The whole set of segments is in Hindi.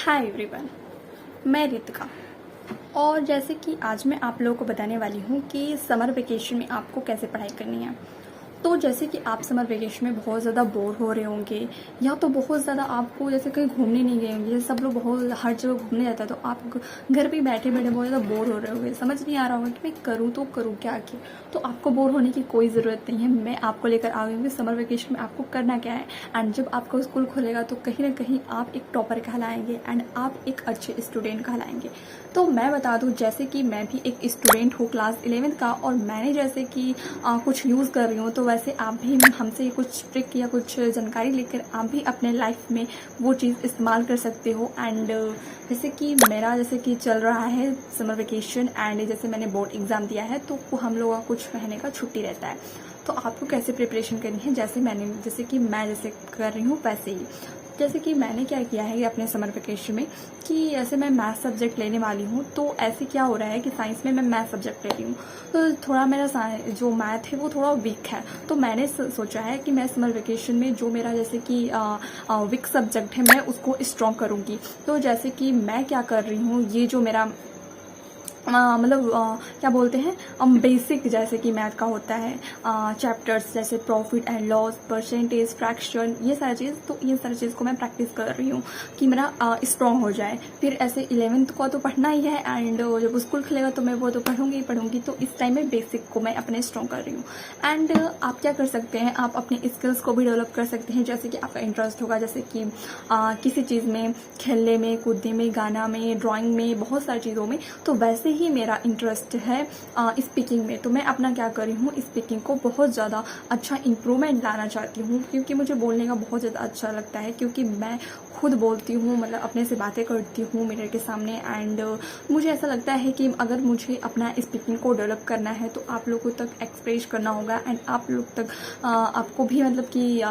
हाय एवरीवन, मैं रितिका। और जैसे कि आज मैं आप लोगों को बताने वाली हूँ कि समर वेकेशन में आपको कैसे पढ़ाई करनी है। तो जैसे कि आप समर वेकेशन में बहुत ज़्यादा बोर हो रहे होंगे या तो बहुत ज़्यादा आपको जैसे कहीं घूमने नहीं गए होंगे, जैसे सब लोग बहुत हर जगह घूमने जाता है तो आप घर पे बैठे बैठे बहुत ज़्यादा बोर हो रहे होंगे, समझ नहीं आ रहा होगा कि मैं करूँ तो करूँ क्या कि। तो आपको बोर होने की कोई ज़रूरत नहीं है, मैं आपको लेकर आ गई हूँ कि समर वेकेशन में आपको करना क्या है। एंड जब आपका स्कूल खुलेगा तो कहीं ना कहीं आप एक टॉपर कहलाएंगे एंड आप एक अच्छे स्टूडेंट कहलाएंगे। तो मैं बता दूं, जैसे कि मैं भी एक स्टूडेंट हूँ क्लास 11th का, और मैंने जैसे कि कुछ यूज़ कर रही हूँ, तो वैसे आप भी हमसे कुछ ट्रिक या कुछ जानकारी लेकर आप भी अपने लाइफ में वो चीज़ इस्तेमाल कर सकते हो। एंड जैसे कि मेरा जैसे कि चल रहा है समर वेकेशन, एंड जैसे मैंने बोर्ड एग्ज़ाम दिया है तो हम लोगों का कुछ महीने का छुट्टी रहता है। तो आपको कैसे प्रिपरेशन करनी है, जैसे कि मैं जैसे कर रही हूँ वैसे ही। जैसे कि मैंने क्या किया है कि अपने समर वेकेशन में कि ऐसे मैं मैथ सब्जेक्ट लेने वाली हूँ, तो ऐसे क्या हो रहा है कि साइंस में मैं मैथ सब्जेक्ट ले रही हूँ, तो थोड़ा मेरा जो मैथ है वो थोड़ा वीक है। तो मैंने सोचा है कि मैं समर वेकेशन में जो मेरा जैसे कि वीक सब्जेक्ट है मैं उसको स्ट्रॉन्ग करूँगी। तो जैसे कि मैं क्या कर रही हूँ, ये जो मेरा मतलब क्या बोलते हैं बेसिक जैसे कि मैथ का होता है चैप्टर्स, जैसे profit and loss, percentage, fraction, ये सारी चीज़, तो ये सारी चीज़ को मैं प्रैक्टिस कर रही हूँ कि मेरा स्ट्रॉन्ग हो जाए। फिर ऐसे 11th को तो पढ़ना ही है, एंड जब स्कूल खुलेगा तो मैं वो तो पढ़ूंगी ही पढ़ूंगी। तो इस टाइम में बेसिक को मैं अपने स्ट्रॉन्ग कर रही हूँ। एंड आप क्या कर सकते हैं, आप अपने स्किल्स को भी डेवलप कर सकते हैं। जैसे कि आपका इंटरेस्ट होगा, जैसे कि किसी चीज़ में, खेलने में, कूदने में, गाना में, ड्राइंग में, बहुत सारी चीज़ों में, तो वैसे ही मेरा इंटरेस्ट है स्पीकिंग में। तो मैं अपना क्या कर रही हूँ, स्पीकिंग को बहुत ज़्यादा अच्छा इम्प्रूवमेंट लाना चाहती हूँ, क्योंकि मुझे बोलने का बहुत ज़्यादा अच्छा लगता है, क्योंकि मैं खुद बोलती हूँ, मतलब अपने से बातें करती हूँ मिरर के सामने। एंड मुझे ऐसा लगता है कि अगर मुझे अपना स्पीकिंग को डेवलप करना है तो आप लोगों तक एक्सप्रेस करना होगा, एंड आप लोग तक आपको भी मतलब कि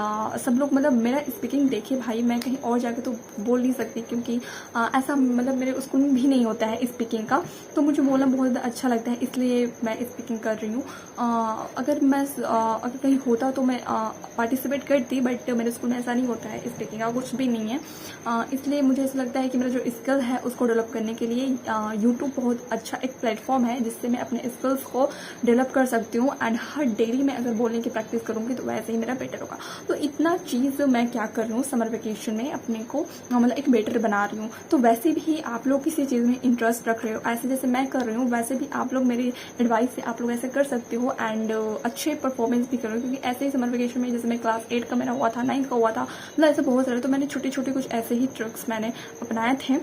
सब लोग मतलब मेरा स्पीकिंग देखे। भाई मैं कहीं और जाके तो बोल नहीं सकती, क्योंकि ऐसा मतलब मेरे स्कूल में भी नहीं होता है स्पीकिंग का, तो मुझे बोलना बहुत ज़्यादा अच्छा लगता है, इसलिए मैं स्पीकिंग कर रही हूँ। अगर कहीं होता तो मैं पार्टिसिपेट करती, बट मेरे स्कूल में ऐसा नहीं होता है, स्पीकिंग का कुछ भी नहीं है। इसलिए मुझे ऐसा लगता है कि मेरा जो स्किल है उसको डेवलप करने के लिए यूट्यूब बहुत अच्छा एक प्लेटफॉर्म है, जिससे मैं अपने स्किल्स को डेवलप कर सकती हूँ। एंड हर डेली मैं अगर बोलने की प्रैक्टिस करूँगी तो वैसे ही मेरा बेटर होगा। तो इतना चीज़ मैं क्या कर रही हूँ, समर वेकेशन में अपने को मतलब एक बेटर बना रही हूँ। तो वैसे भी आप लोग किसी चीज़ में इंटरेस्ट रख रहे हो, ऐसे जैसे मैं कर रही हूँ, वैसे भी आप लोग मेरी एडवाइस से आप लोग ऐसे कर सकते हो, एंड अच्छे परफॉर्मेंस भी करो। क्योंकि ऐसे ही समर वेकेशन में जैसे मैं क्लास 8 का मेरा हुआ था, 9th का हुआ था, मतलब ऐसे बहुत सारे, तो मैंने छोटे छोटे कुछ ऐसे ही ट्रिक्स मैंने अपनाए थे,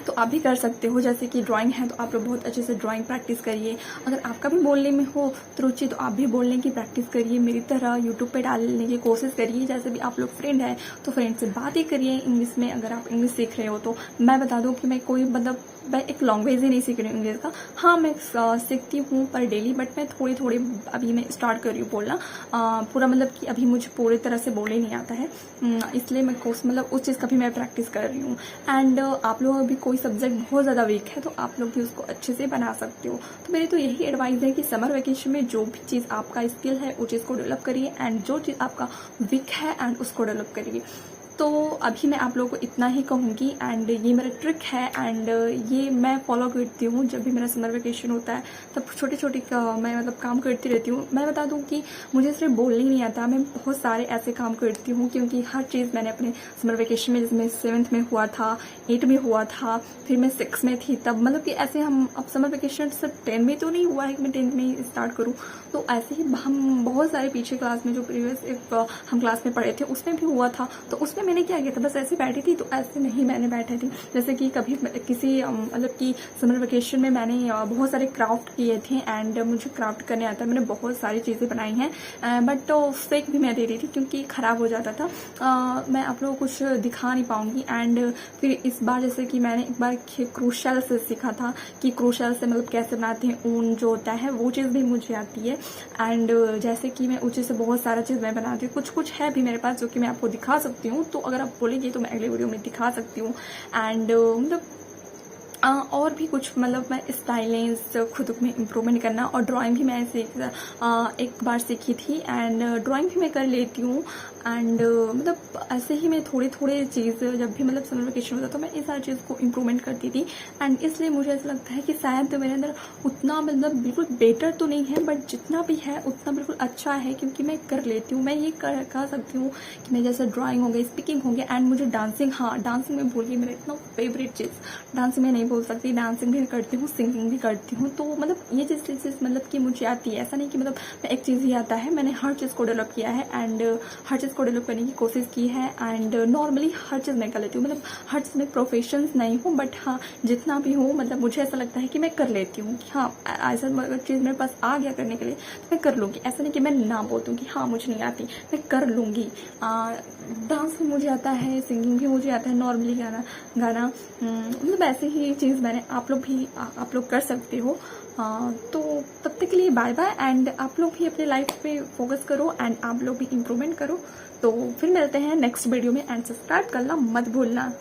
तो आप भी कर सकते हो। जैसे कि ड्राइंग है तो आप लोग बहुत अच्छे से ड्राइंग प्रैक्टिस करिए। अगर आपका भी बोलने में हो तो रुचि, तो आप भी बोलने की प्रैक्टिस करिए, मेरी तरह यूट्यूब पे डालने की कोशिश करिए। जैसे भी आप लोग फ्रेंड है तो फ्रेंड से बातें करिए इंग्लिश में, अगर आप इंग्लिश सीख रहे हो तो। मैं बता दूं कि मैं कोई मतलब मैं एक लैंग्वेज ही नहीं सीख रही हूँ इंग्लिश का। हाँ, मैं सीखती हूँ पर डेली, बट मैं थोड़ी थोड़ी अभी मैं स्टार्ट कर रही हूँ बोलना। पूरा मतलब कि अभी मुझे पूरी तरह से बोलने नहीं आता है, इसलिए मैं कोर्स मतलब उस चीज़ का भी मैं प्रैक्टिस कर रही हूँ। एंड आप लोग अभी कोई सब्जेक्ट बहुत ज़्यादा वीक है तो आप लोग भी उसको अच्छे से बना सकते हो। तो मेरी तो यही एडवाइस है कि समर वेकेशन में जो भी चीज़ आपका स्किल है उस चीज़ को डेवलप करिए, एंड जो चीज़ आपका वीक है एंड उसको डेवलप करिए। तो अभी मैं आप लोगों को इतना ही कहूँगी, एंड ये मेरा ट्रिक है, एंड ये मैं फॉलो करती हूँ जब भी मेरा समर वेकेशन होता है, तब छोटे छोटे मैं मतलब काम करती रहती हूँ। मैं बता दूँ कि मुझे सिर्फ बोलने ही नहीं आता, मैं बहुत सारे ऐसे काम करती हूँ, क्योंकि हर चीज़ मैंने अपने समर वेकेशन में, जिसमें 7th में हुआ था, 8 में हुआ था, फिर मैं 6 में थी तब, मतलब कि ऐसे हम अब समर वेकेशन सिर्फ 10 में तो नहीं हुआ है कि मैं 10th में ही स्टार्ट करूँ। तो ऐसे ही हम बहुत सारे पीछे क्लास में जो प्रीवियस एक हम क्लास में पढ़े थे उसमें भी हुआ था। तो उसमें मैंने क्या किया था, बस ऐसे बैठी थी, तो ऐसे नहीं मैंने बैठी थी। जैसे कि कभी किसी मतलब कि समर वेकेशन में मैंने बहुत सारे क्राफ्ट किए थे, एंड मुझे क्राफ्ट करने आता है, मैंने बहुत सारी चीज़ें बनाई हैं, बट तो फेक भी मैं दे रही थी क्योंकि ख़राब हो जाता था। मैं आप लोगों को कुछ दिखा नहीं पाऊंगी। एंड फिर इस बार जैसे कि मैंने एक बार क्रूशल से सीखा था कि क्रूशल से मतलब कैसे बनाते हैं, ऊन जो होता है वो चीज़ भी मुझे आती है। एंड जैसे कि मैं ऊँचे से बहुत सारा चीज़ मैं बनाती हूँ, कुछ कुछ है भी मेरे पास जो कि मैं आपको दिखा सकती हूँ। तो अगर आप बोलेंगे तो मैं अगले वीडियो में दिखा सकती हूँ। एंड मतलब और भी कुछ मतलब मैं स्टाइलिंग खुद में इम्प्रूवमेंट करना, और ड्राइंग भी मैं एक बार सीखी थी, एंड ड्राइंग भी मैं कर लेती हूँ। एंड मतलब ऐसे ही मैं थोड़े थोड़े चीज़ जब भी मतलब समर वेकेशन होता तो मैं इस सारी चीज़ को इम्प्रूवमेंट करती थी। एंड इसलिए मुझे ऐसा लगता है कि शायद मेरे अंदर उतना मतलब बिल्कुल बेटर तो नहीं है, बट जितना भी है उतना बिल्कुल अच्छा है, क्योंकि मैं कर लेती हूँ। मैं ये कह सकती हूँ कि मैं जैसे ड्राइंग हो गई, स्पीकिंग हो गया, एंड मुझे डांसिंग, हाँ डांसिंग में भूल गई, मेरा इतना फेवरेट चीज़ डांसिंग में नहीं बोल सकती, डांसिंग भी करती हूँ, सिंगिंग भी करती हूँ। तो मतलब ये चीज़ मतलब कि मुझे आती है, ऐसा नहीं कि मतलब मैं एक चीज़ ही आता है, मैंने हर चीज़ को डेवलप किया है, एंड हर चीज़ को डेवलप करने की कोशिश की है। एंड नॉर्मली हर चीज़ मैं कर लेती हूँ, मतलब हर चीज़ में प्रोफेशंस नहीं हूँ, बट हाँ जितना भी हूँ मतलब मुझे ऐसा लगता है कि मैं कर लेती हूँ, कि हाँ ऐसा चीज़ मेरे पास आ गया करने के लिए तो मैं कर लूँगी। ऐसा नहीं कि मैं ना बोल दूँ कि हाँ मुझे नहीं आती, मैं कर लूँगी। डांस भी मुझे आता है, सिंगिंग भी मुझे आता है, नॉर्मली गाना गाना मतलब ऐसे ही चीज़ मैंने आप लोग कर सकते हो। तो तब तक के लिए बाय बाय, एंड आप लोग भी अपने लाइफ पे फोकस करो, एंड आप लोग भी इम्प्रूवमेंट करो। तो फिर मिलते हैं नेक्स्ट वीडियो में, एंड सब्सक्राइब करना मत भूलना।